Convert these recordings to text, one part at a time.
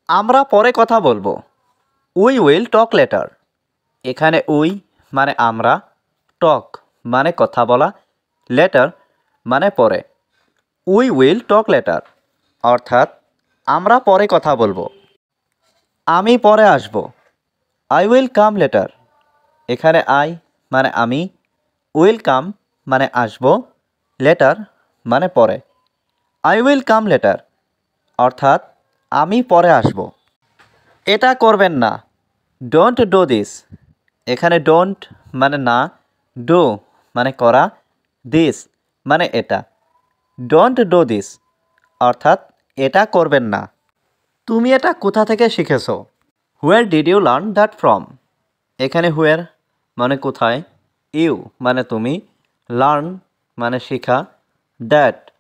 আমরা পরে কথা বলবো। We will talk later. এখানে উই মানে আমরা, টক মানে কথা বলা, লেটার মানে পরে। উই উইল টক লেটার অর্থাৎ আমরা পরে কথা বলবো। আমি পরে আসব। I will come later. এখানে আই মানে আমি, উইল কাম মানে আসব, লেটার মানে পরে। আই উইল কাম লেটার অর্থাৎ আমি পরে আসব। এটা করবেন না। Don't do this. এখানে ডোন্ট মানে না, ডু মানে করা, দিস মানে এটা। ডোন্ট ডু দিস অর্থাৎ এটা করবেন না। তুমি এটা কোথা থেকে শিখেছো? Where did you learn that from? এখানে হোয়ার মানে কোথায়, ইউ মানে তুমি, লার্ন মানে শেখা, দ্যাট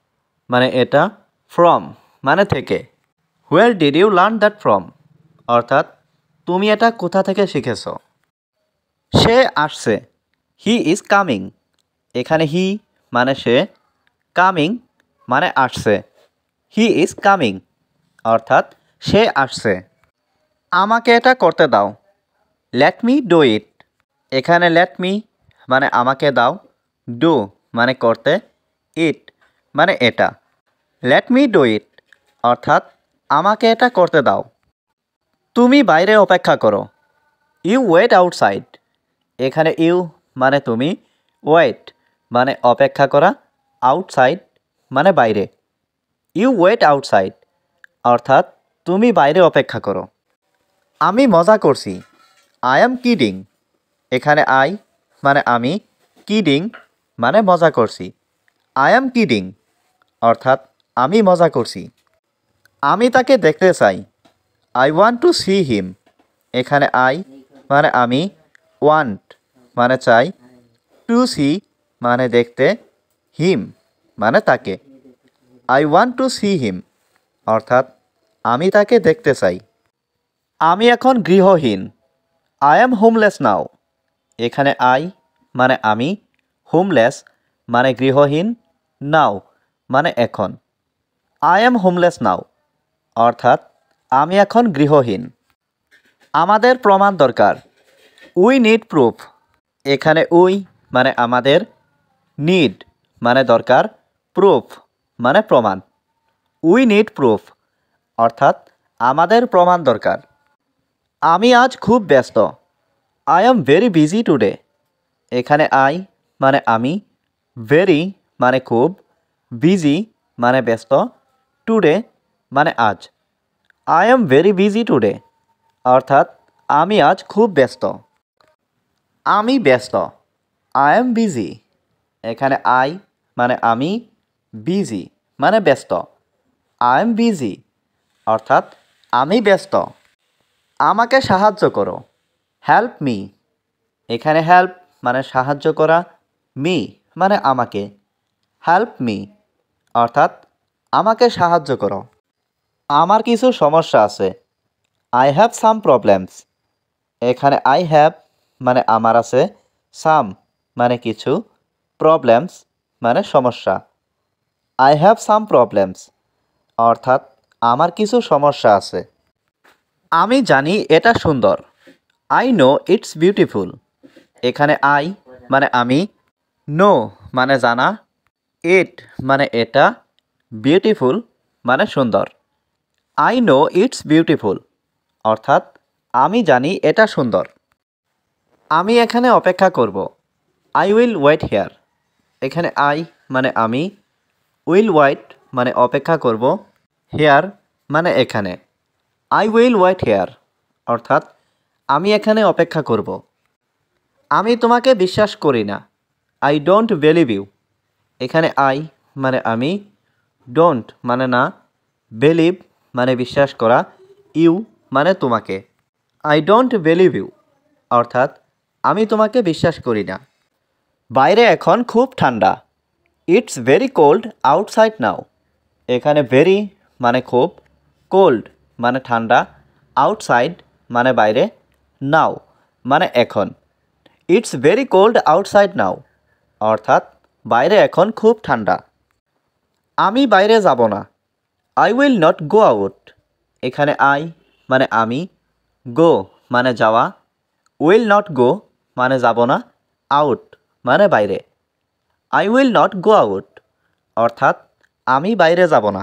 মানে এটা, ফ্রম মানে থেকে। Where did you learn that from অর্থাৎ তুমি এটা কোথা থেকে শিখেছ? সে আসছে। He is coming. এখানে হি মানে সে, কামিং মানে আসছে। হি ইজ কামিং অর্থাৎ সে আসছে। আমাকে এটা করতে দাও। Let me do it. এখানে লেট মি মানে আমাকে দাও, ডু মানে করতে, ইট মানে এটা। লেট মি ডু ইট অর্থাৎ আমাকে এটা করতে দাও। তুমি বাইরে অপেক্ষা করো। You wait outside. এখানে ইউ মানে তুমি, ওয়েট মানে অপেক্ষা করা, আউটসাইড মানে বাইরে। ইউ ওয়েট আউটসাইড অর্থাৎ তুমি বাইরে অপেক্ষা করো। আমি মজা করছি। I am kidding. এখানে আই মানে আমি, কিডিং মানে মজা করছি। আই অ্যাম কিডিং অর্থাৎ আমি মজা করছি। আমি তাকে দেখতে চাই। I want to see him. এখানে আই মানে আমি, ওয়ান্ট মানে চাই, টু সি মানে দেখতে, হিম মানে তাকে। I want to see him অর্থাৎ আমি তাকে দেখতে চাই। আমি এখন গৃহহীন। আই অ্যাম হোমলেস নাও। এখানে আই মানে আমি, হোমলেস মানে গৃহহীন, নাও মানে এখন। আই অ্যাম হোমলেস নাও অর্থাৎ আমি এখন গৃহহীন। আমাদের প্রমাণ দরকার। We need proof. এখানে উই মানে আমাদের, নিড মানে দরকার, প্রুফ মানে প্রমাণ। উই নিড প্রুফ অর্থাৎ আমাদের প্রমাণ দরকার। আমি আজ খুব ব্যস্ত। I am very busy today. এখানে আই মানে আমি, ভেরি মানে খুব, বিজি মানে ব্যস্ত, টুডে মানে আজ। I am very busy today অর্থাৎ আমি আজ খুব ব্যস্ত। আমি ব্যস্ত। I am busy. এখানে আই মানে আমি, বিজি মানে ব্যস্ত। আই এম বিজি অর্থাৎ আমি ব্যস্ত। আমাকে সাহায্য করো। Help me. এখানে হেল্প মানে সাহায্য করা, মি মানে আমাকে। হেল্প মি অর্থাৎ আমাকে সাহায্য করো। আমার কিছু সমস্যা আছে। I have some problems. এখানে আই হ্যাভ মানে আমার আছে, সাম মানে কিছু, প্রবলেমস মানে সমস্যা। আই হ্যাভ সাম প্রবলেমস অর্থাৎ আমার কিছু সমস্যা আছে। আমি জানি এটা সুন্দর। I know it's beautiful. এখানে আই মানে আমি, নো মানে জানা, ইট মানে এটা, বিউটিফুল মানে সুন্দর। আই নো ইটস বিউটিফুল অর্থাৎ আমি জানি এটা সুন্দর। আমি এখানে অপেক্ষা করব। I will wait here. এখানে আই মানে আমি, উইল ওয়েট মানে অপেক্ষা করব, হেয়ার মানে এখানে। আই উইল ওয়েট হেয়ার অর্থাৎ আমি এখানে অপেক্ষা করব। আমি তোমাকে বিশ্বাস করি না। I don't believe you. এখানে আই মানে আমি, ডোন্ট মানে না, বিলিভ মানে বিশ্বাস করা, ইউ মানে তোমাকে। আই ডোন্ট বিলিভ ইউ অর্থাৎ আমি তোমাকে বিশ্বাস করি না। বাইরে এখন খুব ঠান্ডা। ইটস ভেরি কোল্ড আউটসাইড নাও। এখানে ভেরি মানে খুব, কোল্ড মানে ঠান্ডা, আউটসাইড মানে বাইরে, নাও মানে এখন। ইটস ভেরি কোল্ড আউটসাইড নাও অর্থাৎ বাইরে এখন খুব ঠান্ডা। আমি বাইরে যাব না। I will not go out. এখানে আই মানে আমি, গো মানে যাওয়া, উইল নট গো মানে যাব না, আউট মানে বাইরে। I will not go out অর্থাৎ আমি বাইরে যাব না।